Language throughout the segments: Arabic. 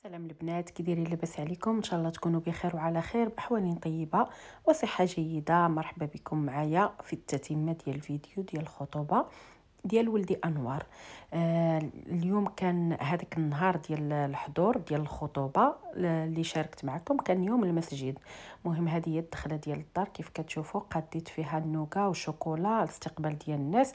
سلام البنات، كي دايرين؟ لاباس عليكم؟ ان شاء الله تكونوا بخير وعلى خير باحوال طيبه وصحه جيده. مرحبا بكم معايا في التتمه ديال الفيديو ديال الخطوبه ديال ولدي انوار. اليوم كان هذاك النهار ديال الحضور ديال الخطوبه اللي شاركت معكم، كان يوم المسجد. مهم هذه هي الدخله ديال الدار، كيف كتشوفوا قديت فيها النوكا والشوكولا لاستقبال ديال الناس،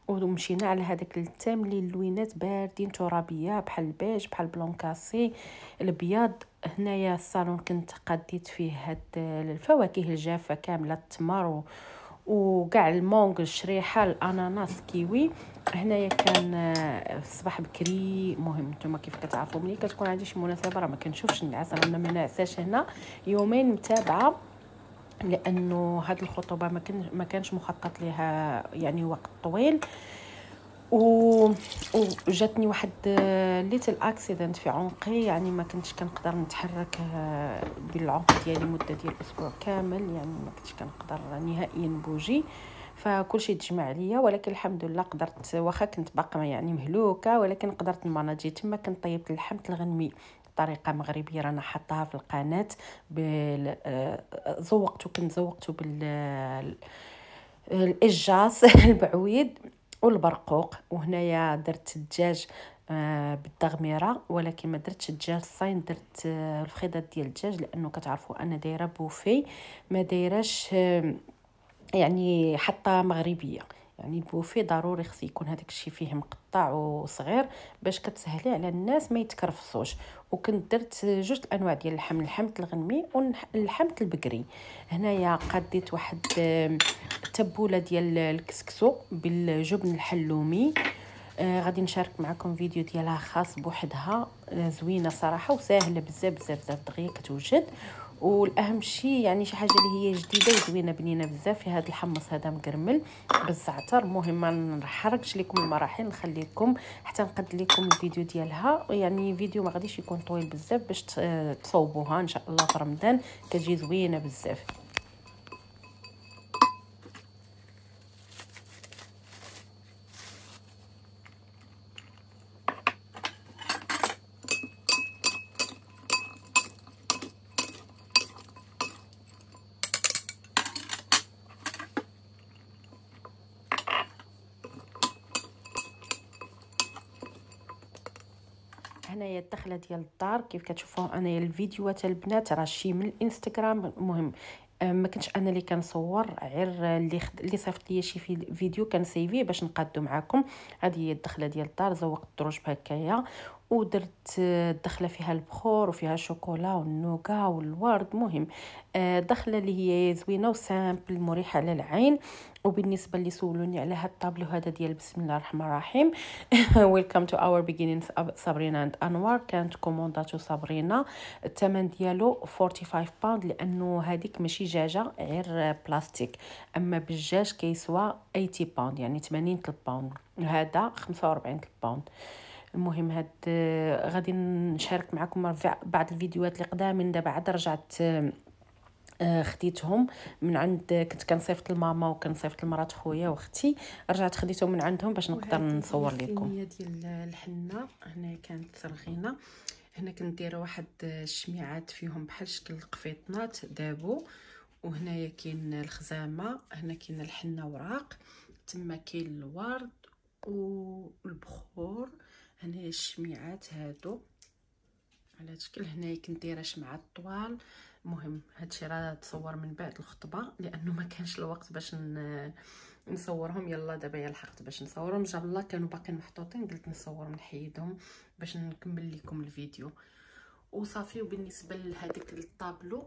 ومشينا على هذاك التام اللي اللوينات باردين ترابيه بحال البيج بحال بلونكاسي الابيض. هنايا الصالون كنت قديت فيه هاد الفواكه الجافه كامله، التمر وكاع المونغ، الشريحه، الاناناس، كيوي. هنايا كان في الصباح بكري. مهم نتوما كيف كتعرفوا ملي كتكون عندي شي مناسبه راه ما كنشوفش النعاس، رانا ما نعساش هنا يومين متابعه، لانه هاد الخطوبه ما كانش مخطط لها يعني وقت طويل. وجاتني واحد ليتل اكسيدنت في عنقي، يعني ما كنتش كنقدر نتحرك بالعنق ديالي مده ديال اسبوع كامل، يعني ما كنتش كنقدر نهائيا بوجي. فكل شيء تجمع عليا، ولكن الحمد لله قدرت، واخا كنت باقا يعني مهلوكه ولكن قدرت نماناجي. تما كنت طيبت اللحم الغنمي بطريقه مغربيه رانا حطاها في القناه. كنت زوقته الإجاص البعويد والبرقوق. وهنايا درت الدجاج بالتغميره، ولكن ما درتش الدجاج الصين، درت الفخيضات ديال الدجاج، لانه كتعرفوا انا دايره بوفي، ما دايراش يعني حتى مغربيه. يعني البوفي ضروري خص يكون هذاك الشيء فيه مقطع وصغير باش كتسهلي على الناس ما يتكرفصوش. وكنت درت جوج الانواع ديال اللحم، اللحم الغنمي واللحم البقري. هنايا قديت واحد تبوله ديال الكسكسو بالجبن الحلومي. غادي نشارك معكم فيديو ديالها خاص بوحدها، زوينه صراحه وساهله بزاف بزاف بزاف، دغيا كتوجد. والاهم شيء يعني شي حاجه اللي هي جديده وزوينه بنينه بزاف في هذا الحمص هذا مكرمل بالزعتر. المهم ما نحرقش لكم المراحل، نخليكم حتى نقد لكم الفيديو ديالها. يعني فيديو ما غاديش يكون طويل بزاف باش تصوبوها ان شاء الله في رمضان، كتجي زوينه بزاف. هنايا الدخله ديال الدار كيف كتشوفوا. انايا الفيديوهات البنات راه شي من الانستغرام. المهم ما كنتش انا اللي كنصور، غير اللي صيفط ليا شي فيديو كنسيفيه باش نقادو معكم. هذه هي الدخله ديال الدار، زوقت الدروج بهكايا، ودرت الدخله فيها البخور وفيها الشوكولا والنوكا والورد. مهم دخله اللي هي زوينه وسامبل مريحه على العين. وبالنسبه اللي سولوني على هاد الطابلو هذا ديال بسم الله الرحمن الرحيم ويلكم تو اور بيجينينغز صابرينا اند انوار، كانت كومونداتو صابرينا. الثمن ديالو 45 باوند، لانه هذيك ماشي دجاجه غير بلاستيك، اما بالدجاج كيسوى 80 باوند، يعني 80 الباوند، هذا 45 الباوند. المهم هاد غادي نشارك معكم بعض الفيديوهات اللي قدام من دابا. عاد رجعت خديتهم من عند، كنت كنصيفط لماما وكنصيفط لمرات خويا واختي، رجعت خديتهم من عندهم باش نقدر نصور لكم. هي ديال الحنه هنا كانت رغينه. هنا كندير واحد الشميعات فيهم بحال شكل القفيطنات دابو. وهنايا كاين الخزامه، هنا كاين الحنه وراق، تما كاين الورد والبخور. هنايا الشميعات هادو على هاد الشكل. هنايا كنت دايره شمعه طوال. المهم هادشي راه تصور من بعد الخطبه، لانه ما كانش الوقت باش نصورهم. يلا دابا لحقت باش نصورهم، ان شاء الله كانوا باقيين محطوطين، قلت نصورهم نحيدهم باش نكمل لكم الفيديو وصافي. وبالنسبه لهذيك الطابلو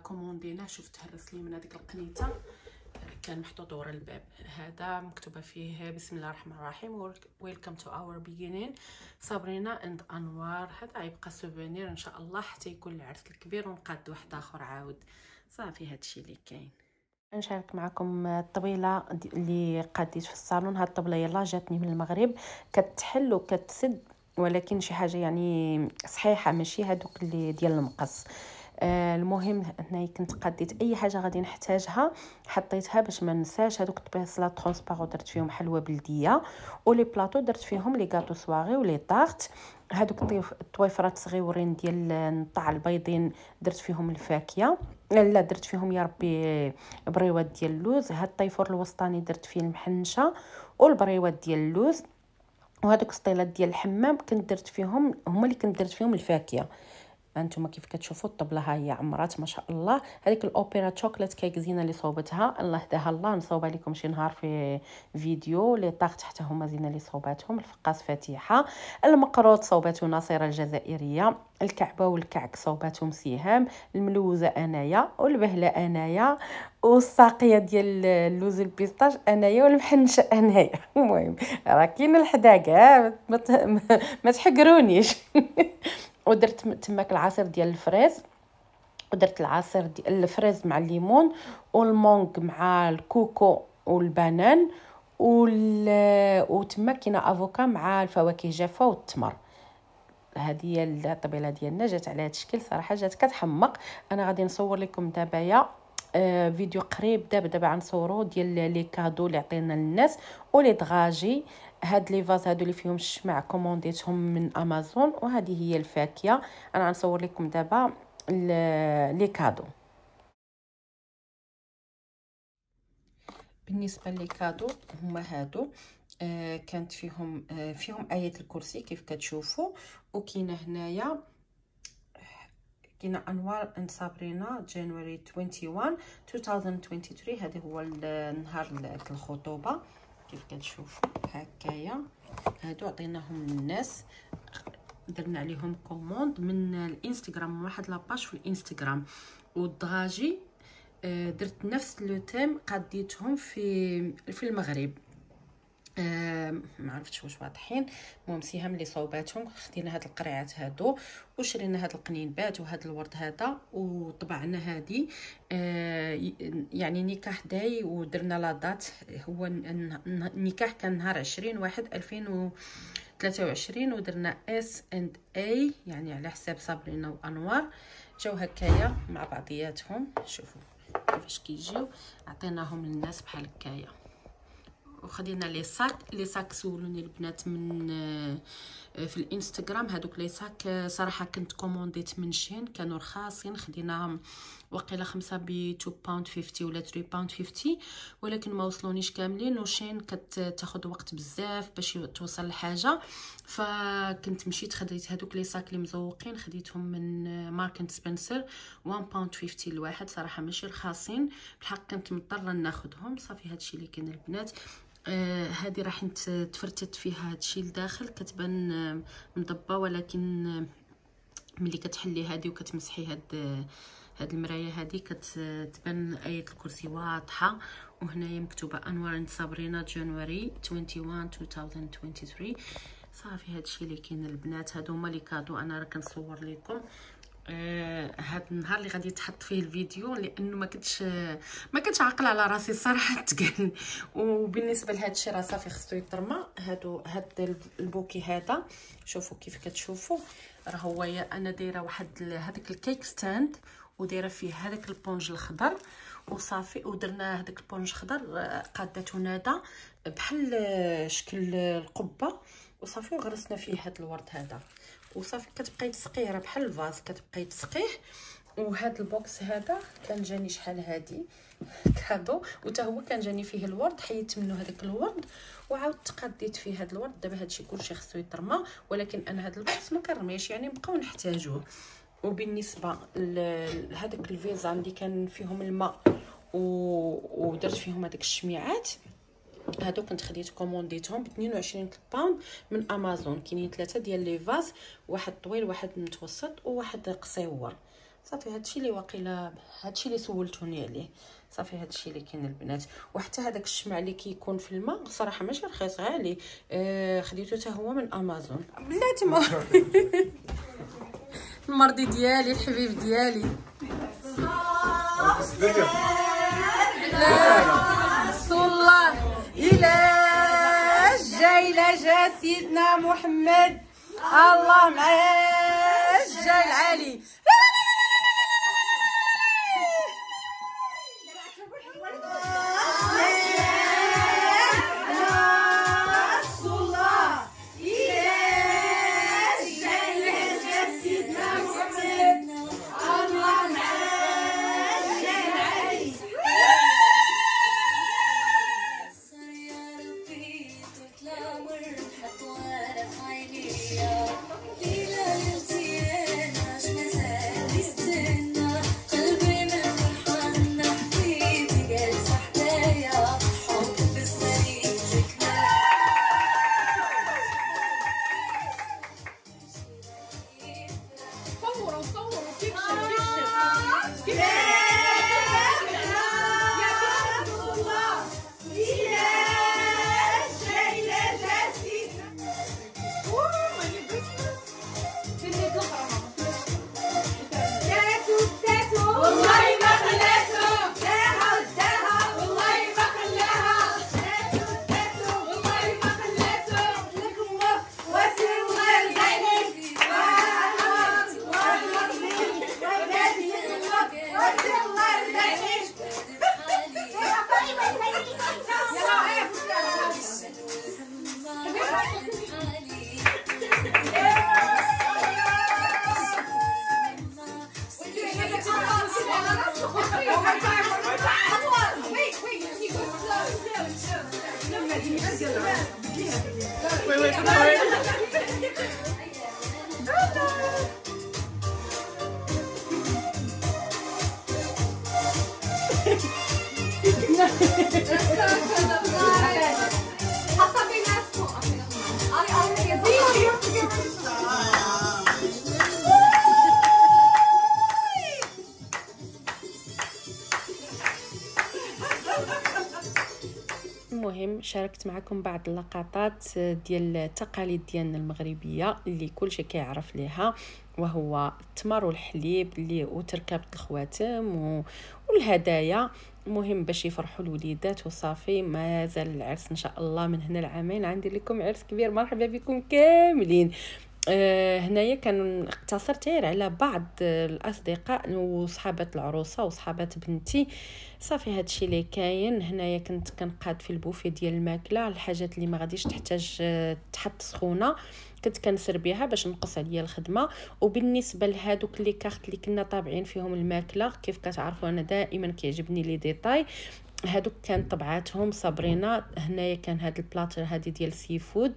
كوموندينا، شفت هرس لي من هذيك القنيته، كان محطوط ورا الباب. هذا مكتوبه فيه بسم الله الرحمن الرحيم ويلكم تو اور بيجينين صابرينا اند انوار. هذا يبقى سوفونير ان شاء الله حتى يكون العرس الكبير ونقاد واحد اخر عاود. صافي هادشي اللي كاين. نشارك معكم الطبيله اللي قاديت في الصالون. هاد الطبله يلا جاتني من المغرب، كتحل وكتسد، ولكن شي حاجه يعني صحيحه، ماشي هادوك اللي ديال المقص. المهم انني كنت قديت اي حاجه غادي نحتاجها حطيتها باش ما ننساش. هذوك الطبيصله ترونسبارون درت فيهم حلوه بلديه، ولي بلاطو درت فيهم لي غاتو سواغي ولي طارت. هذوك الطويفرات صغيورين ديال النطاع البيضين درت فيهم الفاكهه، لا درت فيهم يا ربي بريوات ديال اللوز. هاد الطيفور الوسطاني درت فيه المحنشه والبريوات ديال اللوز. وهذوك السطيلات ديال الحمام كنت درت فيهم، هما اللي كنت درت فيهم الفاكهه. انتم كيف كتشوفوا الطبله ها هي عمرات ما شاء الله. هذيك الاوبرا شوكليت كيك زينه اللي صوبتها، الله يهداها الله، نصوبها لكم شي نهار في فيديو. لي طاغت حتى هما زينه اللي صوباتهم. الفقاس فاتحه، المقروط صوبته ناصره الجزائريه، الكعبه والكعك صوباتهم سهام، الملوزه انايا، والبهله انايا، والساقيه ديال اللوز البيستاش انايا، والمحنشه انايا. المهم راه كاين الحدا كاع ما تحقرونيش. ودرت تماك العصير ديال الفريز، ودرت العصير ديال الفريز مع الليمون والمونغ مع الكوكو والبنان وتما كاينه افوكا مع الفواكه جافه والتمر. هذه هي الطبيله ديالنا، جات على هذا الشكل صراحه جات كتحمق. انا غادي نصور لكم دابا فيديو قريب دابا غنصورو ديال لي كادو اللي عطينا للناس ولي دغاجي. هاد لي فاز هادو اللي فيهم الشمع كومونديتهم من امازون، وهذه هي الفاكهه. انا غنصور لكم دابا لي كادو. بالنسبه لي كادو هما هادو، كانت فيهم آية الكرسي كيف كتشوفوا، وكاينه هنايا كاينه انوار اند صابرينا جانوري 21 2023. هذا هو النهار الخطوبه كيف كتشوفوا هكايا. هادو عطيناهم للناس، درنا عليهم كوموند من الانستغرام، واحد لاباج في الانستغرام. والدغاجي درت نفس لو تيم قديتهم في المغرب. ما عرفتش واش واضحين. المهم سهام اللي صوباتهم، خدينا هاد القريعات هادو وشرينا هاد القنينبات وهاد الورد هذا وطبعنا هادي. يعني نكاح داي ودرنا لا دات. هو النكاح كان نهار 20/1/2023 ودرنا S&A يعني على حساب صابرينا وانوار. جاو هكايا مع بعضياتهم، شوفوا كيفاش كيجيو. عطيناهم للناس بحال هكايا. وخدينا لي ساك سولوني البنات من في الانستغرام. هذوك لي ساك صراحه كنت كومونديت من شين، كانوا رخاصين، خديناهم وقيله 5 ب 2 باوند 50 ولا 3 باوند 50، ولكن ما وصلونيش كاملين. وشين كتاخذ وقت بزاف باش توصل الحاجه، فكنت مشيت خديت هذوك لي ساك اللي مزوقين، خديتهم من مارك سبنسر 1 باوند 50 الواحد. صراحه ماشي رخاصين بالحق، كنت مضطره ناخذهم. صافي هادشي اللي كاين البنات. هذه راح تفرتت فيها هادشي لداخل، كتبان مضبه، ولكن ملي كتحلي هذه وكتمسحي هاد المرايه هذه كتبان آية الكرسي واضحه. وهنايا مكتوبه انوار اند صابرينا جانوري 21 2023. صافي هادشي اللي كاين البنات. هادو هما لي كادو انا راه كنصور لكم. هاد النهار اللي غادي تحط فيه الفيديو لانه ما كنتش عاقله على راسي الصراحه تقال. وبالنسبه لهذا الشيء راه صافي خصو يترمى. هاد البوكي هذا شوفوا كيف كتشوفوا، راه هو انا دايره واحد هذاك الكيك ستاند ودايره فيه هذاك البونج الخضر وصافي. ودرنا هذاك البونج الخضر قادته نادا بحال شكل القبه وصافي، وغرسنا فيه هذا الورد هذا وصافي. كتبقاي تسقيه راه بحال الفاز، كتبقاي تسقيه. وهذا البوكس هذا كان جاني شحال هادي كادو، وتا هو كان جاني فيه الورد، حيدت منه هذاك الورد وعاودت قديت فيه هذا الورد. دابا هادشي كلشي خصو يترمى، ولكن انا هذا البوكس ما كنرميش، يعني نبقاو نحتاجوه. وبالنسبه لهذاك الفيزان اللي كان فيهم الماء ودرت فيهم هذاك الشميعات، هادو كنت خديت كومونديتهم ب 22 باوند من امازون. كاينين 3 ديال لي فاز، واحد طويل واحد متوسط وواحد قصيور. صافي هادشي اللي واقيلا هادشي اللي سولتوني عليه. صافي هادشي اللي كاين البنات. وحتى هذاك الشمع اللي كيكون في الماء صراحه ماشي رخيص، غالي. خديته حتى هو من امازون. بلاتي المرضي ديالي الحبيب ديالي رسول الله إلى جا سيدنا محمد، الله معاه الجاي العالي. المهم شاركت معكم بعض اللقطات ديال التقاليد ديالنا المغربيه اللي كلشي كيعرف ليها، وهو التمر والحليب اللي وتركبه الخواتم والهدايا، المهم باش يفرحوا الوليدات وصافي. ما زال العرس ان شاء الله من هنا العامين عندي لكم عرس كبير. مرحبا بكم كاملين. هنايا كان اقتصرت غير على بعض الاصدقاء وصحابات العروسه وصحابات بنتي، صافي هادشي اللي كاين. هنايا كنت كنقاد في البوفي ديال الماكله، الحاجات اللي ما غاديش تحتاج تحط سخونه كنت كنسر بها باش نقص عليا الخدمه. وبالنسبه لهادوك لي كارت اللي كنا طابعين فيهم الماكله، كيف كتعرفوا انا دائما كيعجبني لي ديتاي، هادوك كان طبعاتهم صابرينا. هنايا كان هاد البلاطر هادي ديال سي فود،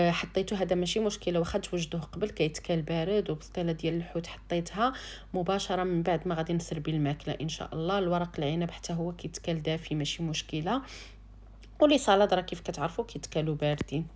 حطيته هذا ماشي مشكله واخا توجدوه قبل كيتكال بارد، وبسطيله ديال الحوت حطيتها مباشره من بعد ما غادي نسربي الماكله ان شاء الله. الورق العنب حتى هو كيتكال دافي ماشي مشكله، ولي سالاد راه كيف كتعرفوا كيتكالوا باردين.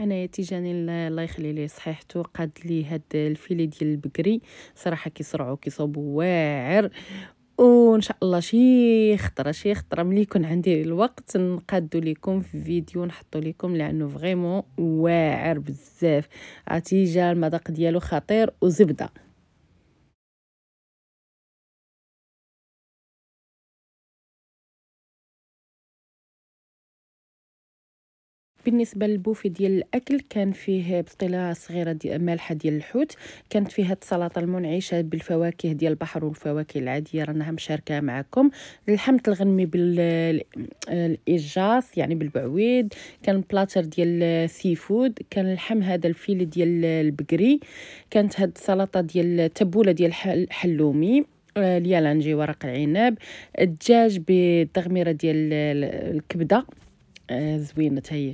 انا تيجاني الله يخلي ليه صحيحته قاد لي هاد الفيلي ديال البقري، صراحه كيصرعوا كيصوبوا واعر، وان شاء الله شي خطره ملي يكون عندي الوقت نقادو لكم في فيديو نحطو لكم، لانه فريمون واعر بزاف. عرفتي جا المذاق ديالو خطير وزبده. بالنسبه للبوفي ديال الاكل كان فيه بسطيله صغيره ديال مالحه ديال الحوت، كانت فيها السلطه المنعشه بالفواكه ديال البحر والفواكه العاديه رانها مشاركه معكم، اللحم الغنمي بالاجاص يعني بالبعويد، كان بلاطر ديال سي فود، كان اللحم هذا الفيلي ديال البقري، كانت هاد السلطه ديال التبوله ديال حلومي، اليالنجي ورق العنب، الدجاج بالتغميره ديال الكبده زوينه هي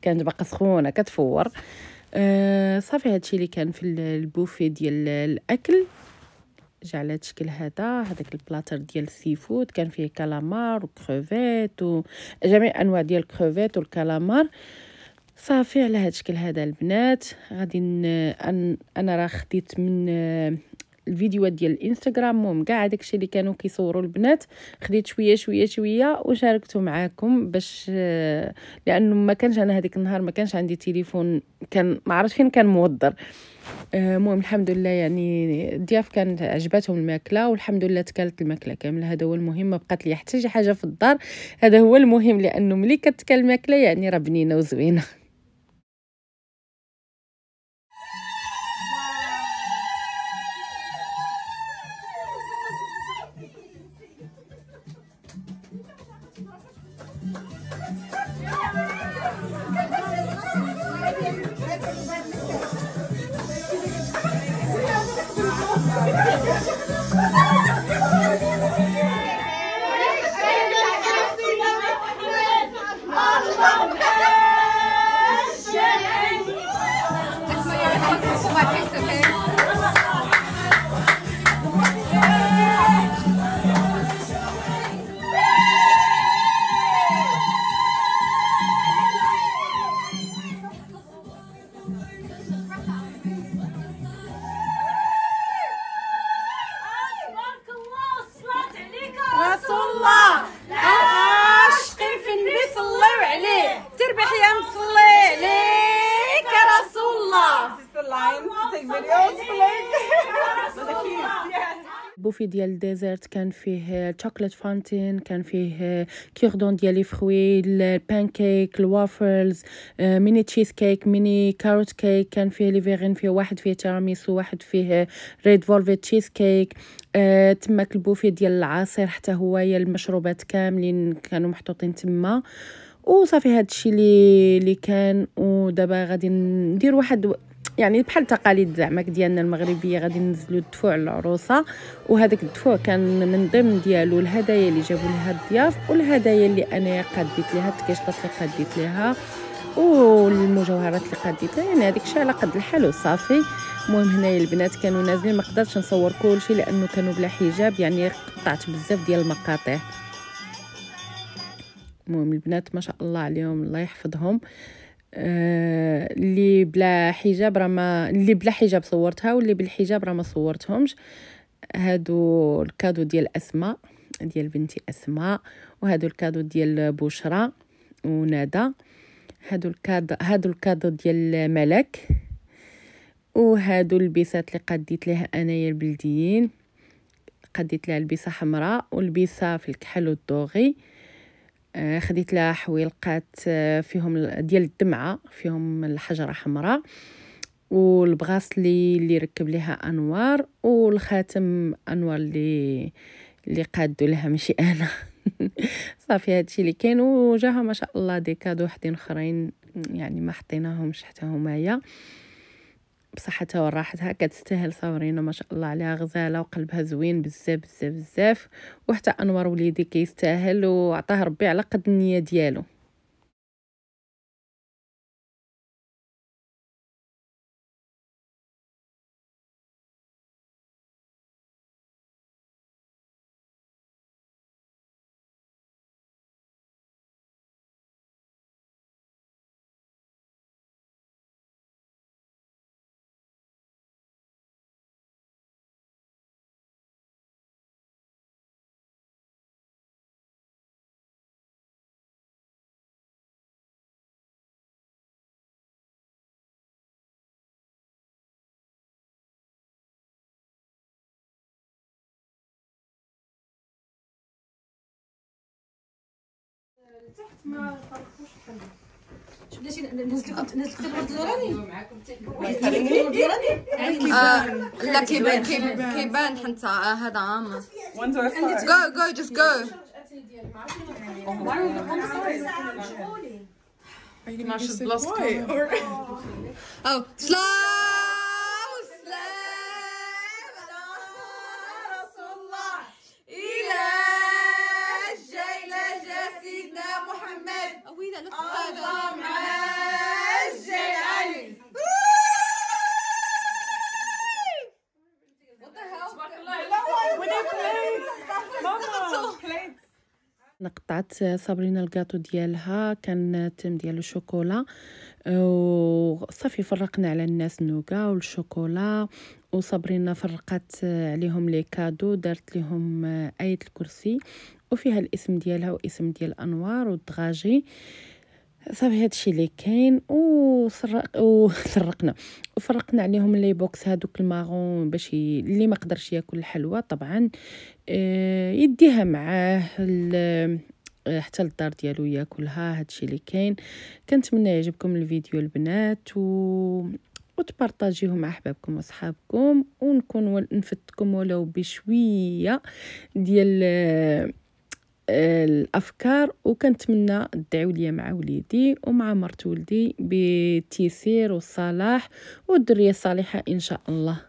كانت باقا سخونه كتفور. صافي هادشي اللي كان في البوفي ديال الاكل جا على الشكل هذاك البلاطر ديال السي فود، كان فيه كالامار وكروفيت وجميع انواع ديال الكروفيت والكالامار. صافي على هذا الشكل هذا البنات غادي انا راه خديت من الفيديوهات ديال الانستغرام، المهم كاع داكشي اللي كانوا كيصوروا البنات خديت شويه وشاركته معاكم باش لانه ما كانش انا هذيك النهار ما كانش عندي تليفون، كان ما عرفتش فين كان موضر. المهم الحمد لله يعني الضياف كانت عجباتهم الماكله، والحمد لله تكالت الماكله كامله، هذا هو المهم. ما بقات لي حتى شي حاجه في الدار، هذا هو المهم، لانه ملي كتكال الماكله يعني راه بنينه وزوينه. بوفي ديال الديزرت كان فيه شوكولات فانتين، كان فيه كيردون ديال لي فروي، البانكيك، الوافلز، ميني تشيز كيك، ميني كاروت كيك، كان فيه لي فيغين، فيه واحد فيه تيراميسو، واحد فيه ريد فولفيت تشيز كيك. تماك البوفي ديال العصير حتى هويا المشروبات كاملين كانوا محطوطين تما. وصافي هادشي اللي كان. ودابا غادي ندير واحد يعني بحال التقاليد زعما ديالنا المغربيه، غادي ننزلوا الدفوع على العروسه، وهذاك الدفوع كان من ضمن ديالو الهدايا اللي جابوا لها الضياف، والهدايا اللي انا قديت لها، التكيشطات اللي قديت لها، والمجوهرات اللي قديت لها، يعني هذيك الشيء على قد الحال وصافي. المهم هنايا البنات كانوا نازلين، ما قدرتش نصور كلشي لانه كانوا بلا حجاب، يعني قطعت بزاف ديال المقاطع. المهم البنات ما شاء الله عليهم، الله يحفظهم. اللي بلا حجاب راه ما، اللي بلا حجاب صورتها، واللي بالحجاب راه ما صورتهمش. هادو الكادو ديال اسماء، ديال بنتي اسماء، وهادو الكادو ديال بشرى وندى، هادو الكادو ديال ملك، وهادو البيسات اللي قديت لها انايا البلديين. قديت لها البيسه حمراء والبيسه في الكحل والدوغي. خديت لها حويلقات فيهم ديال الدمعه، فيهم الحجره حمراء، والبغاسلي اللي ركب لها انوار، والخاتم انوار اللي قادوا لها ماشي انا. صافي هادشي اللي كاين. وجاها ما شاء الله دي كادو وحدين اخرين يعني ما حطيناهمش حتى همايا، بصحتها وراحتها. كتستاهل صابرينا ما شاء الله عليها، غزاله وقلبها زوين بزاف بزاف بزاف. وحتى انوار وليدي كيستاهل، وعطاه ربي على قد النيه ديالو. تحت ما فرقوش بحال بلاتي نزلت الورد الوراني لا كيبان حتى هذا عام. جو just go. Oh, slow. قطعت صابرينا الكاطو ديالها، كان تم ديالو شوكولا، وصافي فرقنا على الناس النوكا والشوكولا. وصابرينا فرقت عليهم لي كادو، دارت لهم آية الكرسي وفيها الاسم ديالها واسم ديال انوار والدغاجي. صافي هادشي اللي كاين. وسرقنا وفرقنا عليهم لي بوكس هادوك الماغون، باش اللي ما قدرش ياكل الحلوى طبعا يديها معاه حتى للدار ديالو ياكلها. هادشي اللي كاين. كنتمنى يعجبكم الفيديو البنات، وتبارطاجيوه مع احبابكم وصحابكم، ونكون نفتكم ولو بشويه ديال الافكار. وكنتمنى تدعوا لي مع وليدي ومع مرت ولدي بالتيسير والصلاح والذريه الصالحه ان شاء الله.